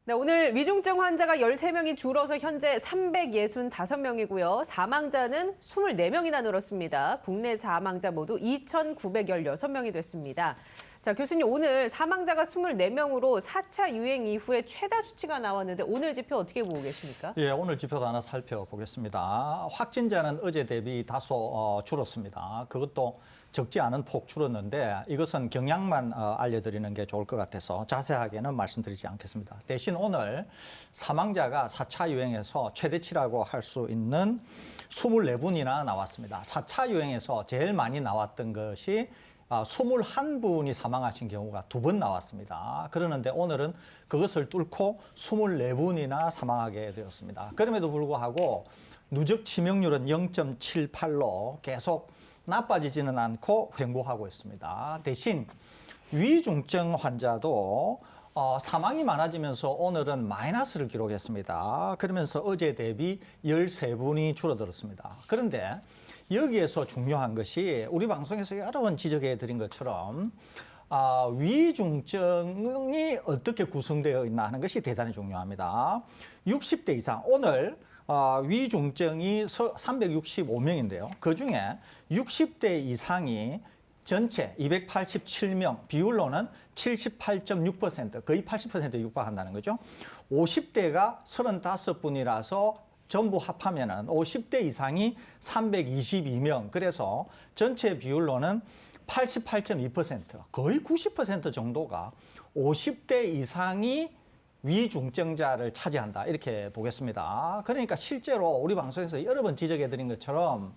네, 오늘 위중증 환자가 13명이 줄어서 현재 365명이고요. 사망자는 24명이나 늘었습니다. 국내 사망자 모두 2,916명이 됐습니다. 자, 교수님, 오늘 사망자가 24명으로 4차 유행 이후에 최다 수치가 나왔는데 오늘 지표 어떻게 보고 계십니까? 예, 오늘 지표도 하나 살펴보겠습니다. 확진자는 어제 대비 다소 줄었습니다. 그것도 적지 않은 폭 줄었는데 이것은 경향만 알려드리는 게 좋을 것 같아서 자세하게는 말씀드리지 않겠습니다. 대신 오늘 사망자가 4차 유행에서 최대치라고 할 수 있는 24분이나 나왔습니다. 4차 유행에서 제일 많이 나왔던 것이 21분이 사망하신 경우가 2번 나왔습니다. 그러는데 오늘은 그것을 뚫고 24분이나 사망하게 되었습니다. 그럼에도 불구하고 누적 치명률은 0.78로 계속 나빠지지는 않고 횡보하고 있습니다. 대신 위중증 환자도 사망이 많아지면서 오늘은 마이너스를 기록했습니다. 그러면서 어제 대비 13분이 줄어들었습니다. 그런데 여기에서 중요한 것이 우리 방송에서 여러 번 지적해 드린 것처럼 위중증이 어떻게 구성되어 있나 하는 것이 대단히 중요합니다. 60대 이상, 오늘 위중증이 365명인데요. 그중에 60대 이상이 전체 287명, 비율로는 78.6%, 거의 80%에 육박한다는 거죠. 50대가 35분이라서 전부 합하면은 50대 이상이 322명, 그래서 전체 비율로는 88.2%, 거의 90% 정도가 50대 이상이 위중증자를 차지한다, 이렇게 보겠습니다. 그러니까 실제로 우리 방송에서 여러 번 지적해드린 것처럼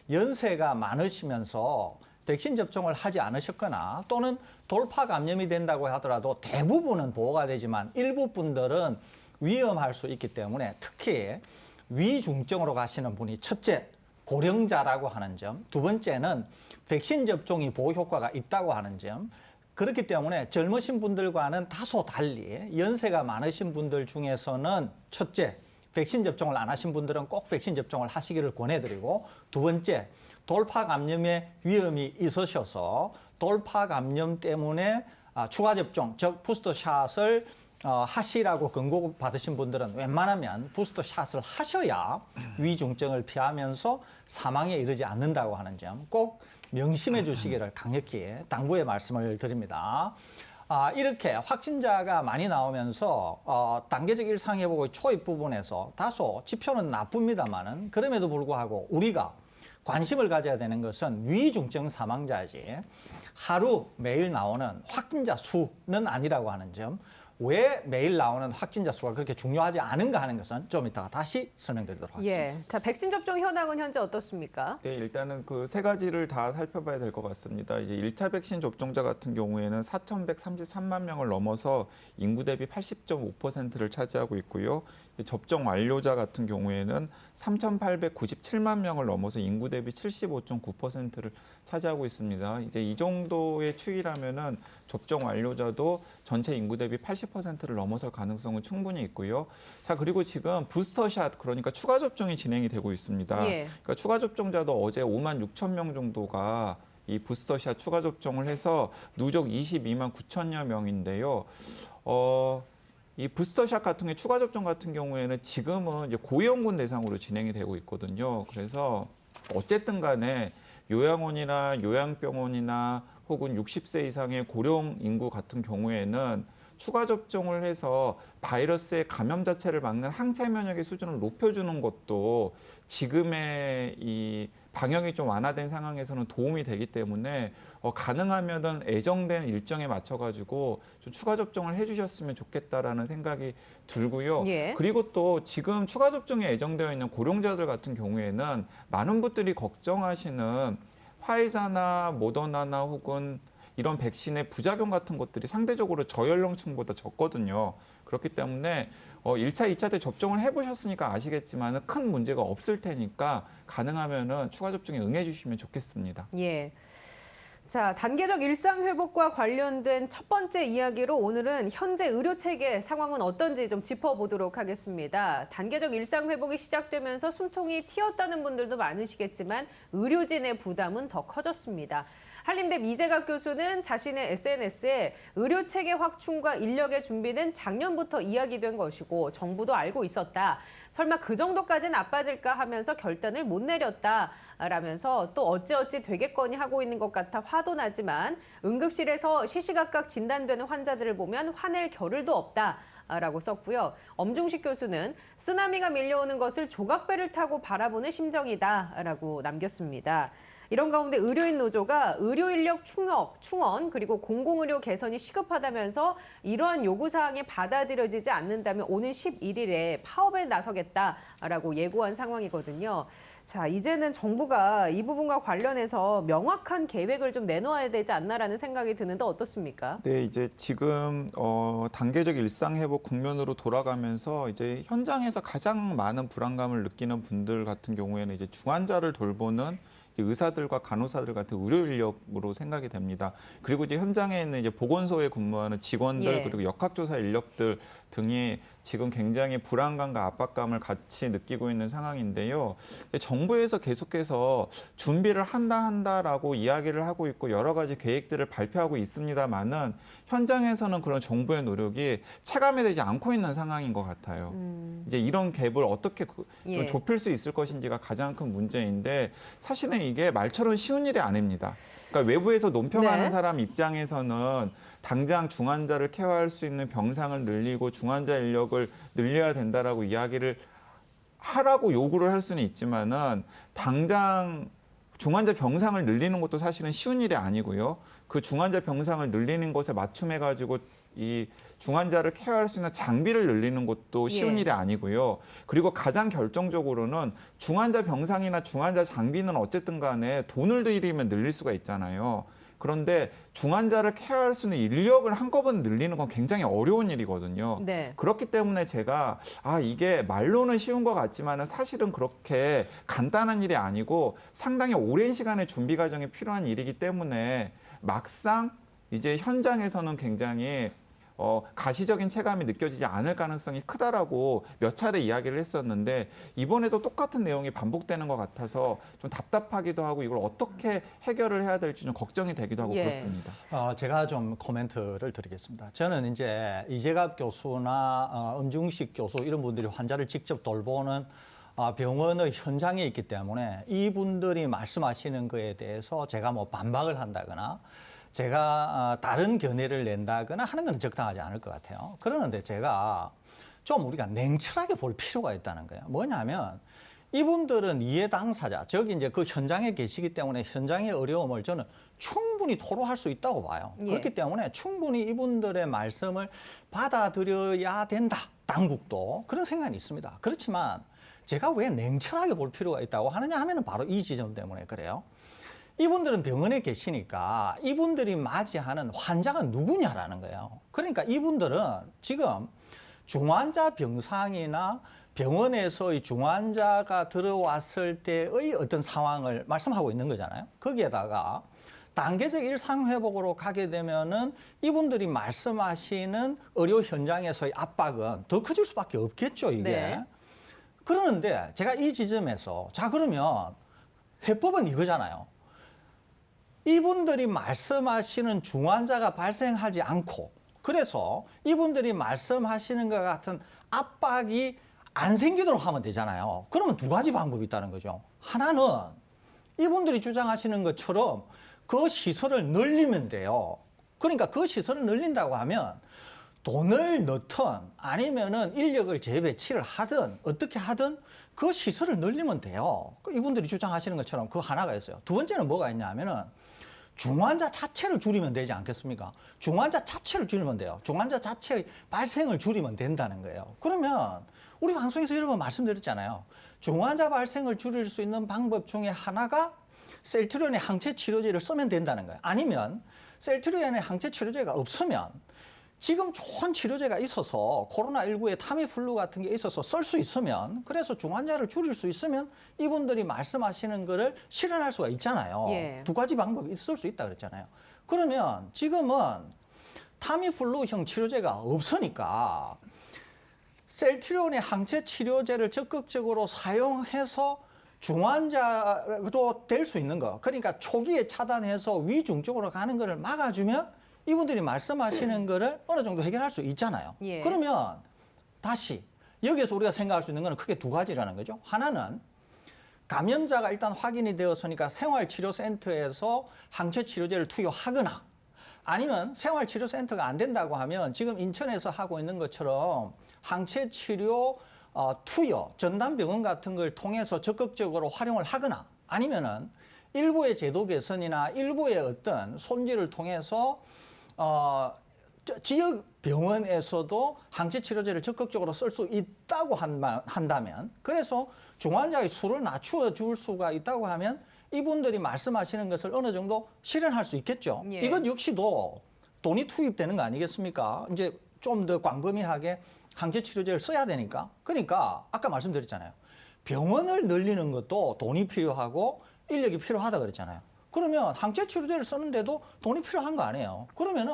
연세가 많으시면서 백신 접종을 하지 않으셨거나 또는 돌파 감염이 된다고 하더라도 대부분은 보호가 되지만 일부 분들은 위험할 수 있기 때문에 특히 위중증으로 가시는 분이 첫째, 고령자라고 하는 점, 두 번째는 백신 접종이 보호 효과가 있다고 하는 점, 그렇기 때문에 젊으신 분들과는 다소 달리 연세가 많으신 분들 중에서는 첫째, 백신 접종을 안 하신 분들은 꼭 백신 접종을 하시기를 권해드리고, 두 번째, 돌파 감염의 위험이 있으셔서 돌파 감염 때문에 추가 접종, 즉 부스터샷을 하시라고 권고 받으신 분들은 웬만하면 부스터샷을 하셔야 위중증을 피하면서 사망에 이르지 않는다고 하는 점 꼭 명심해 주시기를 강력히 당부의 말씀을 드립니다. 이렇게 확진자가 많이 나오면서 단계적 일상회복의 초입 부분에서 다소 지표는 나쁩니다만은 그럼에도 불구하고 우리가 관심을 가져야 되는 것은 위중증 사망자지 하루 매일 나오는 확진자 수는 아니라고 하는 점, 왜 매일 나오는 확진자 수가 그렇게 중요하지 않은가 하는 것은 좀 이따가 다시 설명드리도록 하겠습니다. 예, 자, 백신 접종 현황은 현재 어떻습니까? 네, 일단은 그 세 가지를 다 살펴봐야 될 것 같습니다. 이제 1차 백신 접종자 같은 경우에는 4,133만 명을 넘어서 인구 대비 80.5%를 차지하고 있고요. 접종 완료자 같은 경우에는 3,897만 명을 넘어서 인구 대비 75.9%를 차지하고 있습니다. 이제 이 정도의 추이라면은 접종 완료자도 전체 인구 대비 80%를 넘어설 가능성은 충분히 있고요. 자, 그리고 지금 부스터샷, 그러니까 추가 접종이 진행이 되고 있습니다. 예. 그러니까 추가 접종자도 어제 5만 6천 명 정도가 이 부스터샷 추가 접종을 해서 누적 22만 9천여 명인데요. 이 부스터샷 같은 게 추가 접종 같은 경우에는 지금은 이제 고위험군 대상으로 진행이 되고 있거든요. 그래서 어쨌든 간에 요양원이나 요양병원이나 혹은 60세 이상의 고령 인구 같은 경우에는 추가 접종을 해서 바이러스의 감염 자체를 막는 항체 면역의 수준을 높여주는 것도 지금의 이 방역이 좀 완화된 상황에서는 도움이 되기 때문에 가능하면은 예정된 일정에 맞춰가지고 좀 추가 접종을 해주셨으면 좋겠다라는 생각이 들고요. 예. 그리고 또 지금 추가 접종이 예정되어 있는 고령자들 같은 경우에는 많은 분들이 걱정하시는 화이자나 모더나나 혹은 이런 백신의 부작용 같은 것들이 상대적으로 저연령층보다 적거든요. 그렇기 때문에 1차, 2차 때 접종을 해보셨으니까 아시겠지만 큰 문제가 없을 테니까 가능하면은 추가 접종에 응해 주시면 좋겠습니다. 예. 자, 단계적 일상 회복과 관련된 첫 번째 이야기로 오늘은 현재 의료 체계 상황은 어떤지 좀 짚어보도록 하겠습니다. 단계적 일상 회복이 시작되면서 숨통이 튀었다는 분들도 많으시겠지만 의료진의 부담은 더 커졌습니다. 한림대 미재각 교수는 자신의 SNS에 의료 체계 확충과 인력의 준비는 작년부터 이야기된 것이고 정부도 알고 있었다. 설마 그 정도까지 나빠질까 하면서 결단을 못 내렸다. 라면서 또 어찌어찌 되겠거니 하고 있는 것 같아 화도 나지만 응급실에서 시시각각 진단되는 환자들을 보면 화낼 겨를도 없다. 라고 썼고요. 엄중식 교수는 쓰나미가 밀려오는 것을 조각배를 타고 바라보는 심정이다라고 남겼습니다. 이런 가운데 의료인 노조가 의료 인력 충원 그리고 공공의료 개선이 시급하다면서 이러한 요구사항이 받아들여지지 않는다면 오는 11일에 파업에 나서겠다라고 예고한 상황이거든요. 자, 이제는 정부가 이 부분과 관련해서 명확한 계획을 좀 내놓아야 되지 않나라는 생각이 드는데 어떻습니까? 네, 이제 지금 단계적 일상 회복 국면으로 돌아가면서 이제 현장에서 가장 많은 불안감을 느끼는 분들 같은 경우에는 이제 중환자를 돌보는 의사들과 간호사들 같은 의료 인력으로 생각이 됩니다. 그리고 이제 현장에 있는 이제 보건소에 근무하는 직원들 그리고 역학조사 인력들 등이 지금 굉장히 불안감과 압박감을 같이 느끼고 있는 상황인데요. 정부에서 계속해서 준비를 한다라고 이야기를 하고 있고 여러 가지 계획들을 발표하고 있습니다만은 현장에서는 그런 정부의 노력이 체감되지 않고 있는 상황인 것 같아요. 이제 이런 갭을 어떻게 좀 좁힐 수 있을 것인지가 가장 큰 문제인데 사실은 이게 말처럼 쉬운 일이 아닙니다. 그러니까 외부에서 논평하는 사람 입장에서는 당장 중환자를 케어할 수 있는 병상을 늘리고 중환자 인력을 늘려야 된다라고 이야기를 하라고 요구를 할 수는 있지만은 당장 중환자 병상을 늘리는 것도 사실은 쉬운 일이 아니고요. 그 중환자 병상을 늘리는 것에 맞춤해가지고 이 중환자를 케어할 수 있는 장비를 늘리는 것도 쉬운 일이 아니고요. 그리고 가장 결정적으로는 중환자 병상이나 중환자 장비는 어쨌든 간에 돈을 들이면 늘릴 수가 있잖아요. 그런데 중환자를 케어할 수 있는 인력을 한꺼번에 늘리는 건 굉장히 어려운 일이거든요. 네. 그렇기 때문에 제가 이게 말로는 쉬운 것 같지만 사실은 그렇게 간단한 일이 아니고 상당히 오랜 시간의 준비 과정이 필요한 일이기 때문에 막상 이제 현장에서는 굉장히 가시적인 체감이 느껴지지 않을 가능성이 크다라고 몇 차례 이야기를 했었는데 이번에도 똑같은 내용이 반복되는 것 같아서 좀 답답하기도 하고 이걸 어떻게 해결을 해야 될지 좀 걱정이 되기도 하고 그렇습니다. 제가 좀 코멘트를 드리겠습니다. 저는 이제 이재갑 교수나 엄중식 교수 이런 분들이 환자를 직접 돌보는 병원의 현장에 있기 때문에 이분들이 말씀하시는 거에 대해서 제가 뭐 반박을 한다거나 제가 다른 견해를 낸다거나 하는 건 적당하지 않을 것 같아요. 그러는데 제가 좀 우리가 냉철하게 볼 필요가 있다는 거예요. 뭐냐면 이분들은 이해 당사자, 즉 이제 그 현장에 계시기 때문에 현장의 어려움을 저는 충분히 토로할 수 있다고 봐요. 그렇기 때문에 충분히 이분들의 말씀을 받아들여야 된다. 당국도 그런 생각이 있습니다. 그렇지만 제가 왜 냉철하게 볼 필요가 있다고 하느냐 하면은 바로 이 지점 때문에 그래요. 이분들은 병원에 계시니까 이분들이 맞이하는 환자가 누구냐라는 거예요. 그러니까 이분들은 지금 중환자 병상이나 병원에서의 중환자가 들어왔을 때의 어떤 상황을 말씀하고 있는 거잖아요. 거기에다가 단계적 일상회복으로 가게 되면은 이분들이 말씀하시는 의료 현장에서의 압박은 더 커질 수밖에 없겠죠, 이게. 그러는데 제가 이 지점에서 자, 그러면 해법은 이거잖아요. 이분들이 말씀하시는 중환자가 발생하지 않고 그래서 이분들이 말씀하시는 것 같은 압박이 안 생기도록 하면 되잖아요. 그러면 두 가지 방법이 있다는 거죠. 하나는 이분들이 주장하시는 것처럼 그 시설을 늘리면 돼요. 그러니까 그 시설을 늘린다고 하면 돈을 넣든 아니면은 인력을 재배치를 하든 어떻게 하든 그 시설을 늘리면 돼요. 이분들이 주장하시는 것처럼 그 하나가 있어요. 두 번째는 뭐가 있냐면은 중환자 자체를 줄이면 되지 않겠습니까? 중환자 자체를 줄이면 돼요. 중환자 자체의 발생을 줄이면 된다는 거예요. 그러면 우리 방송에서 여러 번 말씀드렸잖아요. 중환자 발생을 줄일 수 있는 방법 중에 하나가 셀트리온의 항체 치료제를 쓰면 된다는 거예요. 아니면 셀트리온의 항체 치료제가 없으면 지금 좋은 치료제가 있어서 코로나19에 타미플루 같은 게 있어서 쓸 수 있으면 그래서 중환자를 줄일 수 있으면 이분들이 말씀하시는 거를 실현할 수가 있잖아요. 두 가지 방법이 있을 수 있다 그랬잖아요. 그러면 지금은 타미플루형 치료제가 없으니까 셀트리온의 항체 치료제를 적극적으로 사용해서 중환자로 될 수 있는 거. 그러니까 초기에 차단해서 위중증으로 가는 거를 막아주면 이분들이 말씀하시는 거를 어느 정도 해결할 수 있잖아요. 예. 그러면 다시 여기에서 우리가 생각할 수 있는 거는 크게 두 가지라는 거죠. 하나는 감염자가 일단 확인이 되었으니까 생활치료센터에서 항체치료제를 투여하거나 아니면 생활치료센터가 안 된다고 하면 지금 인천에서 하고 있는 것처럼 항체치료 투여, 전담병원 같은 걸 통해서 적극적으로 활용을 하거나 아니면은 일부의 제도 개선이나 일부의 어떤 손질을 통해서 지역 병원에서도 항체 치료제를 적극적으로 쓸 수 있다고 한다면 그래서 중환자의 수를 낮추어 줄 수가 있다고 하면 이분들이 말씀하시는 것을 어느 정도 실현할 수 있겠죠. 예. 이것 역시도 돈이 투입되는 거 아니겠습니까? 이제 좀 더 광범위하게 항체 치료제를 써야 되니까. 그러니까 아까 말씀드렸잖아요. 병원을 늘리는 것도 돈이 필요하고 인력이 필요하다 그랬잖아요. 그러면 항체 치료제를 쓰는데도 돈이 필요한 거 아니에요. 그러면은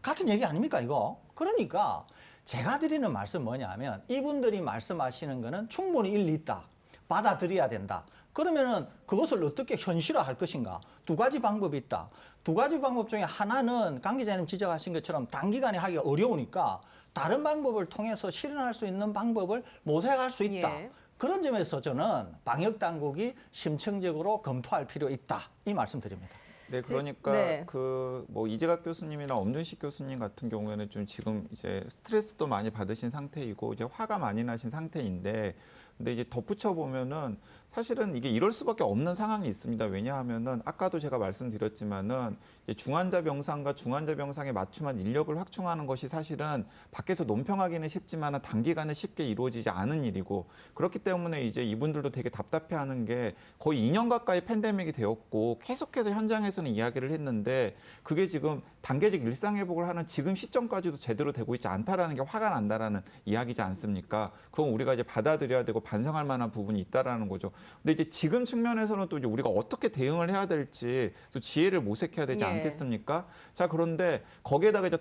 같은 얘기 아닙니까, 이거? 그러니까 제가 드리는 말씀 뭐냐면 이분들이 말씀하시는 거는 충분히 일리 있다. 받아들여야 된다. 그러면은 그것을 어떻게 현실화할 것인가? 두 가지 방법이 있다. 두 가지 방법 중에 하나는 강 기자님 지적하신 것처럼 단기간에 하기가 어려우니까 다른 방법을 통해서 실현할 수 있는 방법을 모색할 수 있다. 예. 그런 점에서 저는 방역 당국이 심층적으로 검토할 필요 있다. 이 말씀 드립니다. 네, 그러니까 네. 그 뭐 이재갑 교수님이나 엄준식 교수님 같은 경우에는 좀 지금 이제 스트레스도 많이 받으신 상태이고 이제 화가 많이 나신 상태인데 근데 이제 덧붙여 보면은 사실은 이게 이럴 수밖에 없는 상황이 있습니다. 왜냐하면은 아까도 제가 말씀드렸지만은 중환자 병상과 중환자 병상에 맞춤한 인력을 확충하는 것이 사실은 밖에서 논평하기는 쉽지만은 단기간에 쉽게 이루어지지 않은 일이고 그렇기 때문에 이제 이분들도 되게 답답해하는 게 거의 2년 가까이 팬데믹이 되었고 계속해서 현장에서는 이야기를 했는데 그게 지금 단계적 일상 회복을 하는 지금 시점까지도 제대로 되고 있지 않다라는 게 화가 난다라는 이야기지 않습니까? 그건 우리가 이제 받아들여야 되고 반성할 만한 부분이 있다라는 거죠. 근데 이제 지금 측면에서는 또 이제 우리가 어떻게 대응을 해야 될지 또 지혜를 모색해야 되지 예. 않겠습니까? 자, 그런데 거기에다가 이제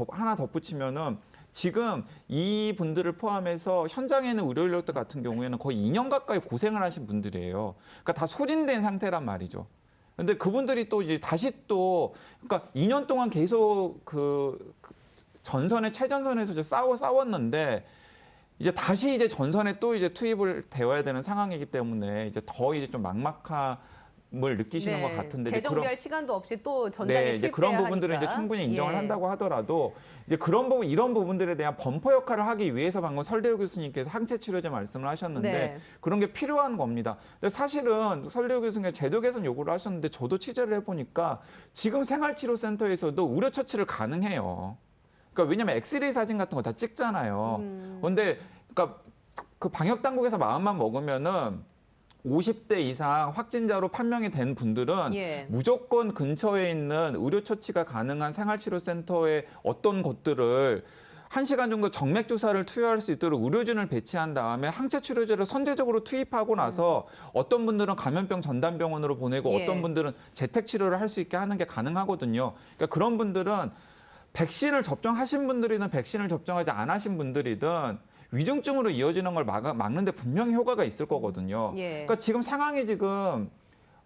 하나 덧붙이면은 지금 이 분들을 포함해서 현장에 있는 의료 인력들 같은 경우에는 거의 2년 가까이 고생을 하신 분들이에요. 그러니까 다 소진된 상태란 말이죠. 근데 그분들이 또 이제 다시 또 그러니까 2년 동안 계속 그 전선에 최전선에서 이제 싸웠는데 이제 다시 이제 전선에 또 이제 투입을 되어야 되는 상황이기 때문에 이제 더 이제 좀 막막함을 느끼시는 것 같은데 재정비할 시간도 없이 또 전장에 네, 이제 투입돼야 그런 하니까. 부분들은 이제 충분히 인정을 예. 한다고 하더라도 이제 그런 부분 이런 부분들에 대한 범퍼 역할을 하기 위해서 방금 설대우 교수님께서 항체 치료제 말씀을 하셨는데 네. 그런 게 필요한 겁니다. 근데 사실은 설대우 교수님께서 제도 개선 요구를 하셨는데 저도 취재를 해보니까 지금 생활치료센터에서도 의료 처치를 가능해요. 그러니까 왜냐하면 엑스레이 사진 같은 거 다 찍잖아요. 그런데 그러니까 그 방역 당국에서 마음만 먹으면은 50대 이상 확진자로 판명이 된 분들은 예. 무조건 근처에 있는 의료 처치가 가능한 생활치료센터의 어떤 것들을 1시간 정도 정맥 주사를 투여할 수 있도록 의료진을 배치한 다음에 항체 치료제를 선제적으로 투입하고 나서 어떤 분들은 감염병 전담병원으로 보내고 예. 어떤 분들은 재택 치료를 할 수 있게 하는 게 가능하거든요. 그러니까 그런 분들은 백신을 접종하신 분들이든 백신을 접종하지 않으신 분들이든 위중증으로 이어지는 걸 막는데 분명히 효과가 있을 거거든요. 예. 그러니까 지금 상황이 지금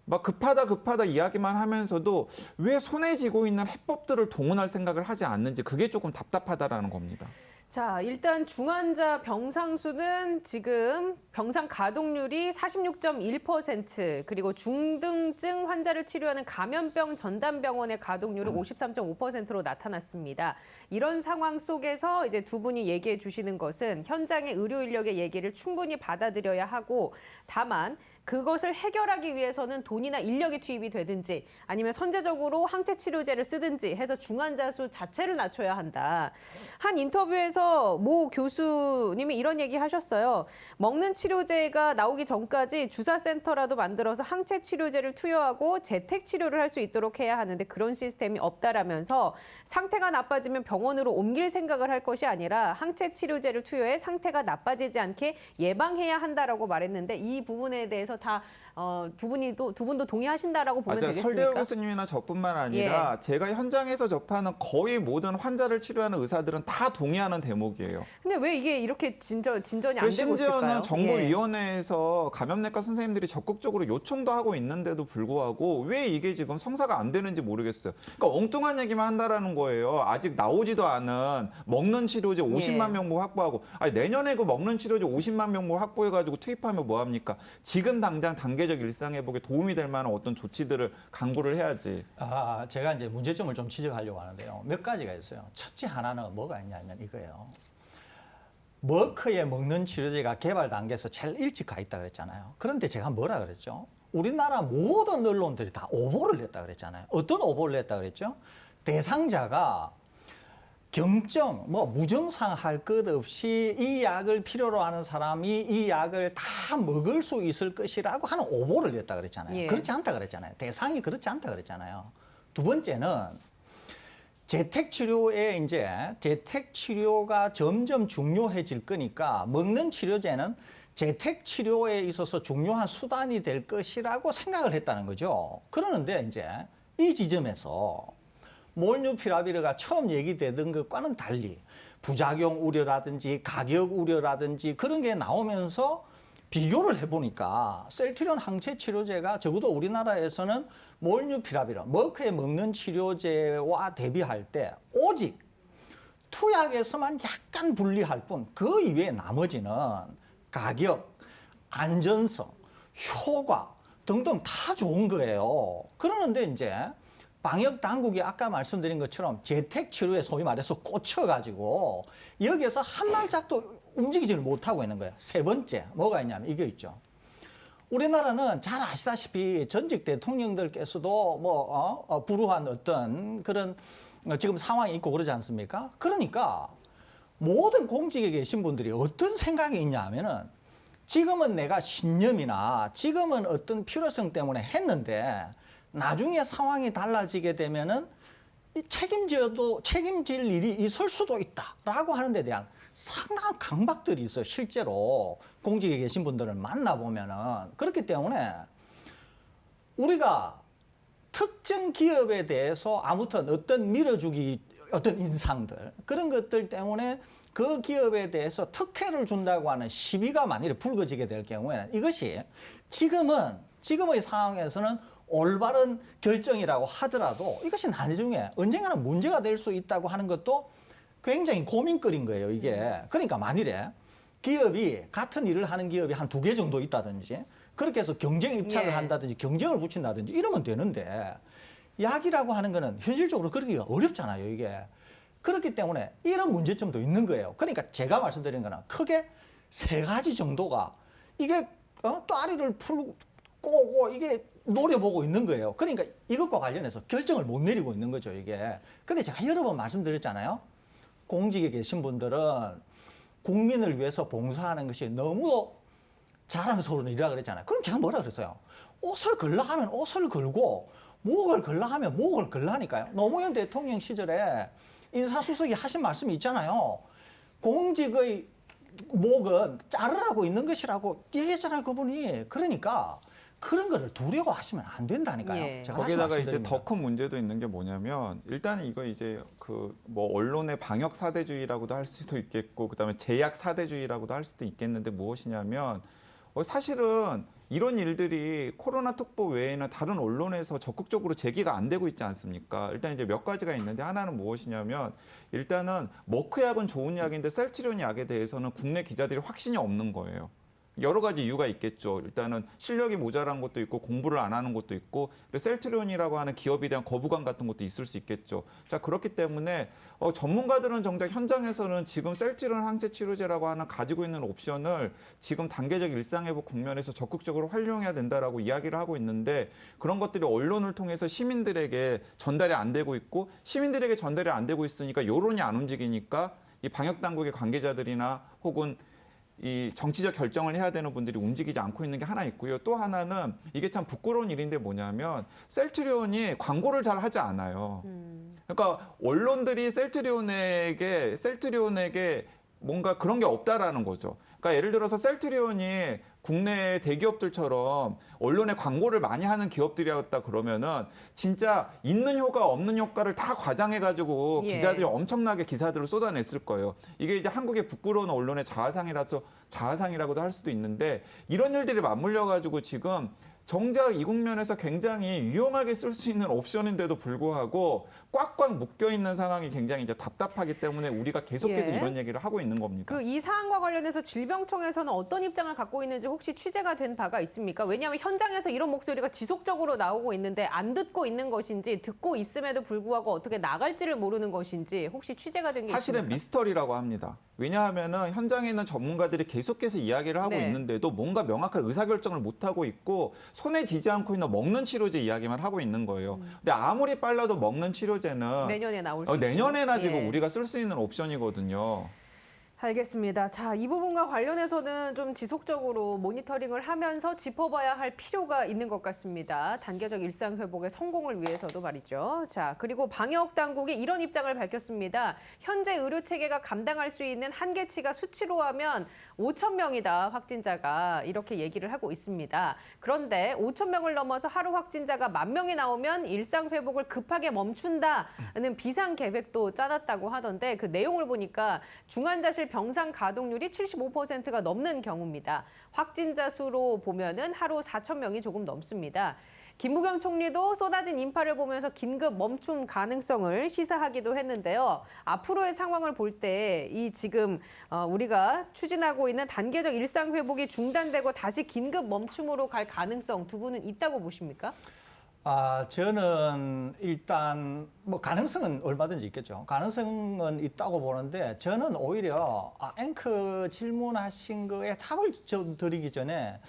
막 급하다 이야기만 하면서도 왜 손에 쥐고 있는 해법들을 동원할 생각을 하지 않는지 그게 조금 답답하다라는 겁니다. 자, 일단 중환자 병상 수는 지금 병상 가동률이 46.1%, 그리고 중등증 환자를 치료하는 감염병 전담병원의 가동률은 53.5%로 나타났습니다. 이런 상황 속에서 이제 두 분이 얘기해 주시는 것은 현장의 의료 인력의 얘기를 충분히 받아들여야 하고, 다만 그것을 해결하기 위해서는 돈이나 인력이 투입이 되든지 아니면 선제적으로 항체 치료제를 쓰든지 해서 중환자 수 자체를 낮춰야 한다. 한 인터뷰에서 모 교수님이 이런 얘기 하셨어요. 먹는 치료제가 나오기 전까지 주사센터라도 만들어서 항체 치료제를 투여하고 재택 치료를 할 수 있도록 해야 하는데 그런 시스템이 없다라면서 상태가 나빠지면 병원으로 옮길 생각을 할 것이 아니라 항체 치료제를 투여해 상태가 나빠지지 않게 예방해야 한다라고 말했는데 이 부분에 대해서 다 두 분도 동의하신다라고 보면 맞아요. 되겠습니까? 설대호 교수님이나 저뿐만 아니라 예. 제가 현장에서 접하는 거의 모든 환자를 치료하는 의사들은 다 동의하는 대목이에요. 근데 왜 이게 이렇게 진전이 안 되고 있을까요? 심지어는 예. 정보위원회에서 감염내과 선생님들이 적극적으로 요청도 하고 있는데도 불구하고 왜 이게 지금 성사가 안 되는지 모르겠어요. 그러니까 엉뚱한 얘기만 한다라는 거예요. 아직 나오지도 않은 먹는 치료제 50만 명분 확보하고 아니, 내년에 그 먹는 치료제 50만 명분 확보해가지고 투입하면 뭐합니까? 지금 당장 단계적 일상회복에 도움이 될 만한 어떤 조치들을 강구를 해야지. 제가 이제 문제점을 좀 지적하려고 하는데요. 몇 가지가 있어요. 첫째 하나는 뭐가 있냐면 이거예요. 머크에 먹는 치료제가 개발 단계에서 제일 일찍 가 있다 그랬잖아요. 그런데 제가 뭐라 그랬죠? 우리나라 모든 언론들이 다 오보를 냈다 그랬잖아요. 어떤 오보를 냈다 그랬죠? 대상자가 경증, 무증상 할 것 없이 이 약을 필요로 하는 사람이 이 약을 다 먹을 수 있을 것이라고 하는 오보를 냈다 그랬잖아요. 예. 그렇지 않다 그랬잖아요. 대상이 그렇지 않다 그랬잖아요. 두 번째는 재택치료에 이제 재택치료가 점점 중요해질 거니까 먹는 치료제는 재택치료에 있어서 중요한 수단이 될 것이라고 생각을 했다는 거죠. 그러는데 이제 이 지점에서 몰누피라비르가 처음 얘기되던 것과는 달리 부작용 우려라든지 가격 우려라든지 그런 게 나오면서 비교를 해보니까 셀트리온 항체 치료제가 적어도 우리나라에서는 몰누피라비르, 머크에 먹는 치료제와 대비할 때 오직 투약에서만 약간 불리할 뿐 그 이외에 나머지는 가격, 안전성, 효과 등등 다 좋은 거예요. 그러는데 이제 방역 당국이 아까 말씀드린 것처럼 재택 치료에 소위 말해서 꽂혀가지고 여기에서 한 발짝도 움직이지를 못하고 있는 거예요. 세 번째 뭐가 있냐면 이게 있죠. 우리나라는 잘 아시다시피 전직 대통령들께서도 불우한 어떤 그런 지금 상황이 있고 그러지 않습니까? 그러니까 모든 공직에 계신 분들이 어떤 생각이 있냐 하면은 지금은 내가 신념이나 지금은 어떤 필요성 때문에 했는데 나중에 상황이 달라지게 되면은 책임질 일이 있을 수도 있다라고 하는 데 대한 상당한 강박들이 있어요. 실제로 공직에 계신 분들을 만나보면은. 그렇기 때문에 우리가 특정 기업에 대해서 아무튼 어떤 밀어주기, 어떤 인상들, 그런 것들 때문에 그 기업에 대해서 특혜를 준다고 하는 시비가 만일에 불거지게 될 경우에는 이것이 지금의 상황에서는 올바른 결정이라고 하더라도 이것이 나중에 언젠가는 문제가 될 수 있다고 하는 것도 굉장히 고민거리인 거예요, 이게. 그러니까 만일에 기업이 같은 일을 하는 기업이 한 2개 정도 있다든지 그렇게 해서 경쟁 입찰을 예. 한다든지 경쟁을 붙인다든지 이러면 되는데 약이라고 하는 거는 현실적으로 그러기가 어렵잖아요, 이게. 그렇기 때문에 이런 문제점도 있는 거예요. 그러니까 제가 말씀드린 거는 크게 3가지 정도가 이게 또아리를 풀고 이게 노려보고 있는 거예요. 그러니까 이것과 관련해서 결정을 못 내리고 있는 거죠, 이게. 근데 제가 여러 번 말씀드렸잖아요. 공직에 계신 분들은 국민을 위해서 봉사하는 것이 너무도 자랑스러운 일이라 그랬잖아요. 그럼 제가 뭐라 그랬어요? 옷을 걸라 하면 옷을 걸고 목을 걸라 하면 목을 걸라니까요. 노무현 대통령 시절에 인사수석이 하신 말씀이 있잖아요. 공직의 목은 자르라고 있는 것이라고 얘기했잖아요, 그분이. 그러니까 그런 거를 두려워하시면 안 된다니까요. 예. 제가 다시 거기다가 이제 말씀드립니다. 더 큰 문제도 있는 게 뭐냐면 일단 이거 이제 그 뭐 언론의 방역 사대주의라고도 할 수도 있겠고 그다음에 제약 사대주의라고도 할 수도 있겠는데 무엇이냐면 사실은 이런 일들이 코로나 특보 외에는 다른 언론에서 적극적으로 제기가 안 되고 있지 않습니까? 일단 이제 몇 가지가 있는데 하나는 무엇이냐면 일단은 머크 약은 좋은 약인데 셀트리온 약에 대해서는 국내 기자들이 확신이 없는 거예요. 여러 가지 이유가 있겠죠. 일단은 실력이 모자란 것도 있고 공부를 안 하는 것도 있고 셀트리온이라고 하는 기업에 대한 거부감 같은 것도 있을 수 있겠죠. 자, 그렇기 때문에 전문가들은 정작 현장에서는 지금 셀트리온 항체 치료제라고 하는 가지고 있는 옵션을 지금 단계적 일상회복 국면에서 적극적으로 활용해야 된다라고 이야기를 하고 있는데 그런 것들이 언론을 통해서 시민들에게 전달이 안 되고 있고 시민들에게 전달이 안 되고 있으니까 여론이 안 움직이니까 이 방역 당국의 관계자들이나 혹은 이 정치적 결정을 해야 되는 분들이 움직이지 않고 있는 게 하나 있고요. 또 하나는 이게 참 부끄러운 일인데 뭐냐면 셀트리온이 광고를 잘 하지 않아요. 그러니까 언론들이 셀트리온에게 뭔가 그런 게 없다라는 거죠. 그러니까 예를 들어서 셀트리온이 국내 대기업들처럼 언론에 광고를 많이 하는 기업들이었다 그러면은 진짜 있는 효과 없는 효과를 다 과장해가지고 예. 기자들이 엄청나게 기사들을 쏟아냈을 거예요. 이게 이제 한국의 부끄러운 언론의 자화상이라고도 할 수도 있는데 이런 일들이 맞물려가지고 지금 정작 이 국면에서 굉장히 유용하게 쓸 수 있는 옵션인데도 불구하고 꽉꽉 묶여 있는 상황이 굉장히 이제 답답하기 때문에 우리가 계속해서 예. 이런 얘기를 하고 있는 겁니다. 그 이 사안과 관련해서 질병청에서는 어떤 입장을 갖고 있는지 혹시 취재가 된 바가 있습니까? 왜냐하면 현장에서 이런 목소리가 지속적으로 나오고 있는데 안 듣고 있는 것인지 듣고 있음에도 불구하고 어떻게 나갈지를 모르는 것인지 혹시 취재가 된 게 사실은 있습니까? 미스터리라고 합니다. 왜냐하면은 현장에 있는 전문가들이 계속해서 이야기를 하고 네. 있는데도 뭔가 명확한 의사결정을 못 하고 있고 손에 쥐지 않고 있는 먹는 치료제 이야기만 하고 있는 거예요. 근데 아무리 빨라도 먹는 치료제는 내년에 나올 수 내년에나 있고. 지금 예. 우리가 쓸 수 있는 옵션이거든요. 알겠습니다. 자, 이 부분과 관련해서는 좀 지속적으로 모니터링을 하면서 짚어봐야 할 필요가 있는 것 같습니다. 단계적 일상 회복의 성공을 위해서도 말이죠. 자, 그리고 방역 당국이 이런 입장을 밝혔습니다. 현재 의료 체계가 감당할 수 있는 한계치가 수치로 하면 5천 명이다 확진자가 이렇게 얘기를 하고 있습니다. 그런데 5천 명을 넘어서 하루 확진자가 10,000명이 나오면 일상 회복을 급하게 멈춘다는 비상 계획도 짜놨다고 하던데 그 내용을 보니까 중환자실 병상 가동률이 75%가 넘는 경우입니다. 확진자 수로 보면은 하루 4,000명이 조금 넘습니다. 김부겸 총리도 쏟아진 인파를 보면서 긴급 멈춤 가능성을 시사하기도 했는데요. 앞으로의 상황을 볼 때 이 지금 우리가 추진하고 있는 단계적 일상 회복이 중단되고 다시 긴급 멈춤으로 갈 가능성 두 분은 있다고 보십니까? 저는 일단 뭐 가능성은 얼마든지 있겠죠. 가능성은 있다고 보는데 저는 오히려 앵커 질문하신 거에 답을 좀 드리기 전에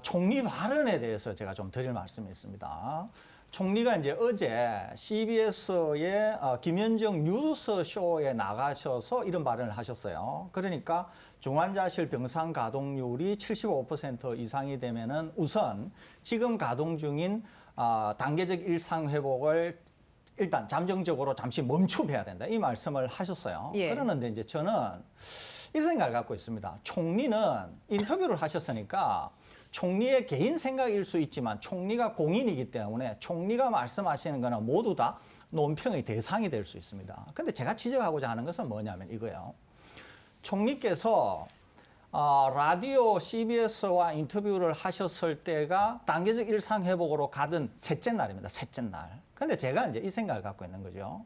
총리 발언에 대해서 제가 좀 드릴 말씀이 있습니다. 총리가 이제 어제 CBS의 김현정 뉴스 쇼에 나가셔서 이런 발언을 하셨어요. 그러니까 중환자실 병상 가동률이 75% 이상이 되면은 우선 지금 가동 중인 단계적 일상 회복을 일단 잠정적으로 잠시 멈춤해야 된다. 이 말씀을 하셨어요. 예. 그러는데 이제 저는 이 생각을 갖고 있습니다. 총리는 인터뷰를 하셨으니까 총리의 개인 생각일 수 있지만 총리가 공인이기 때문에 총리가 말씀하시는 거는 모두 다 논평의 대상이 될 수 있습니다. 근데 제가 지적하고자 하는 것은 뭐냐면 이거예요. 총리께서 라디오 CBS와 인터뷰를 하셨을 때가 단계적 일상 회복으로 가던 셋째 날입니다. 셋째 날. 근데 제가 이제 이 생각을 갖고 있는 거죠.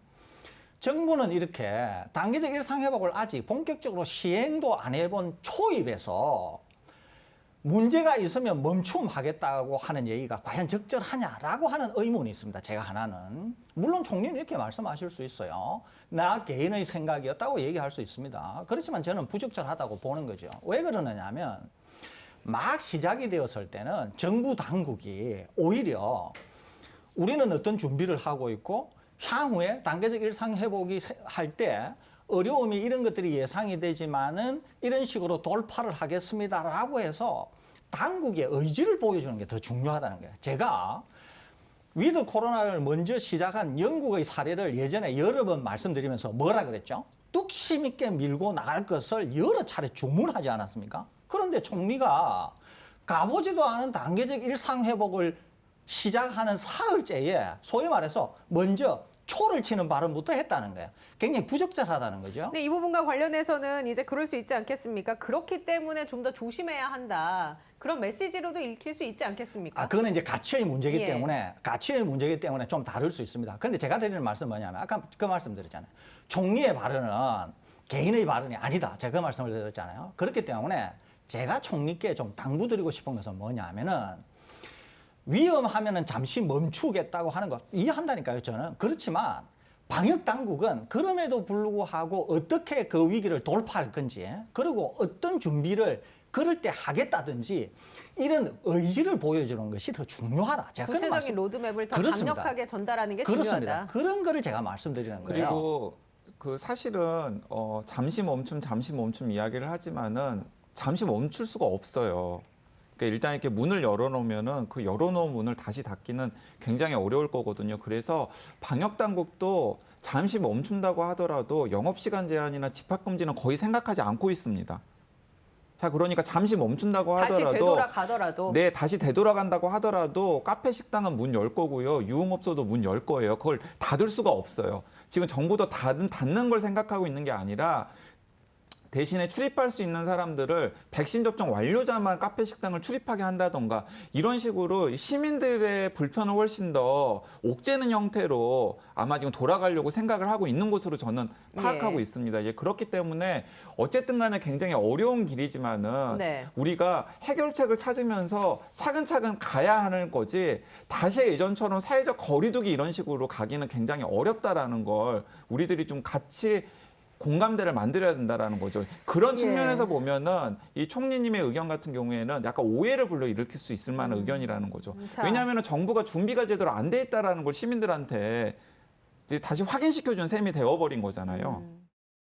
정부는 이렇게 단계적 일상 회복을 아직 본격적으로 시행도 안 해본 초입에서 문제가 있으면 멈춤하겠다고 하는 얘기가 과연 적절하냐라고 하는 의문이 있습니다. 제가 하나는. 물론 총리는 이렇게 말씀하실 수 있어요. 나 개인의 생각이었다고 얘기할 수 있습니다. 그렇지만 저는 부적절하다고 보는 거죠. 왜 그러느냐면 막 시작이 되었을 때는 정부 당국이 오히려 우리는 어떤 준비를 하고 있고 향후에 단계적 일상 회복이 할 때 어려움이 이런 것들이 예상이 되지만은 이런 식으로 돌파를 하겠습니다라고 해서 당국의 의지를 보여주는 게 더 중요하다는 거예요. 제가 위드 코로나를 먼저 시작한 영국의 사례를 예전에 여러 번 말씀드리면서 뭐라 그랬죠? 뚝심 있게 밀고 나갈 것을 여러 차례 주문하지 않았습니까? 그런데 총리가 가보지도 않은 단계적 일상 회복을 시작하는 사흘째에 소위 말해서 먼저 초를 치는 발언부터 했다는 거예요. 굉장히 부적절하다는 거죠. 네, 이 부분과 관련해서는 이제 그럴 수 있지 않겠습니까? 그렇기 때문에 좀 더 조심해야 한다. 그런 메시지로도 읽힐 수 있지 않겠습니까? 그거는 이제 가치의 문제이기 예. 때문에 좀 다를 수 있습니다. 근데 제가 드리는 말씀은 뭐냐면 아까 그 말씀 드렸잖아요. 총리의 발언은 개인의 발언이 아니다. 제가 그 말씀을 드렸잖아요. 그렇기 때문에 제가 총리께 좀 당부드리고 싶은 것은 뭐냐면은 위험하면은 잠시 멈추겠다고 하는 것 이해한다니까요, 저는. 그렇지만 방역 당국은 그럼에도 불구하고 어떻게 그 위기를 돌파할 건지, 그리고 어떤 준비를 그럴 때 하겠다든지 이런 의지를 보여주는 것이 더 중요하다. 제가 그런 구체적인 말씀. 로드맵을 더 그렇습니다. 강력하게 전달하는 게 그렇습니다. 중요하다. 그런 거를 제가 말씀드리는 거예요. 그리고 그 사실은 잠시 멈춤 이야기를 하지만은 잠시 멈출 수가 없어요. 그러니까 일단 이렇게 문을 열어놓으면은 그 열어놓은 문을 다시 닫기는 굉장히 어려울 거거든요. 그래서 방역 당국도 잠시 멈춘다고 하더라도 영업시간 제한이나 집합금지는 거의 생각하지 않고 있습니다. 자, 그러니까 잠시 멈춘다고 다시 하더라도 되돌아가더라도 네, 다시 되돌아간다고 하더라도 카페 식당은 문 열 거고요. 유흥업소도 문 열 거예요. 그걸 닫을 수가 없어요. 지금 정부도 닫는 걸 생각하고 있는 게 아니라 대신에 출입할 수 있는 사람들을 백신 접종 완료자만 카페 식당을 출입하게 한다던가 이런 식으로 시민들의 불편을 훨씬 더 옥죄는 형태로 아마 지금 돌아가려고 생각을 하고 있는 것으로 저는 파악하고 예. 있습니다. 예, 그렇기 때문에 어쨌든 간에 굉장히 어려운 길이지만은 네. 우리가 해결책을 찾으면서 차근차근 가야 하는 거지 다시 예전처럼 사회적 거리두기 이런 식으로 가기는 굉장히 어렵다라는 걸 우리들이 좀 같이 공감대를 만들어야 된다라는 거죠. 그런 예. 측면에서 보면은 이 총리님의 의견 같은 경우에는 약간 오해를 불러일으킬 수 있을 만한 의견이라는 거죠. 자. 왜냐하면 정부가 준비가 제대로 안 돼 있다라는 걸 시민들한테 이제 다시 확인시켜준 셈이 되어버린 거잖아요.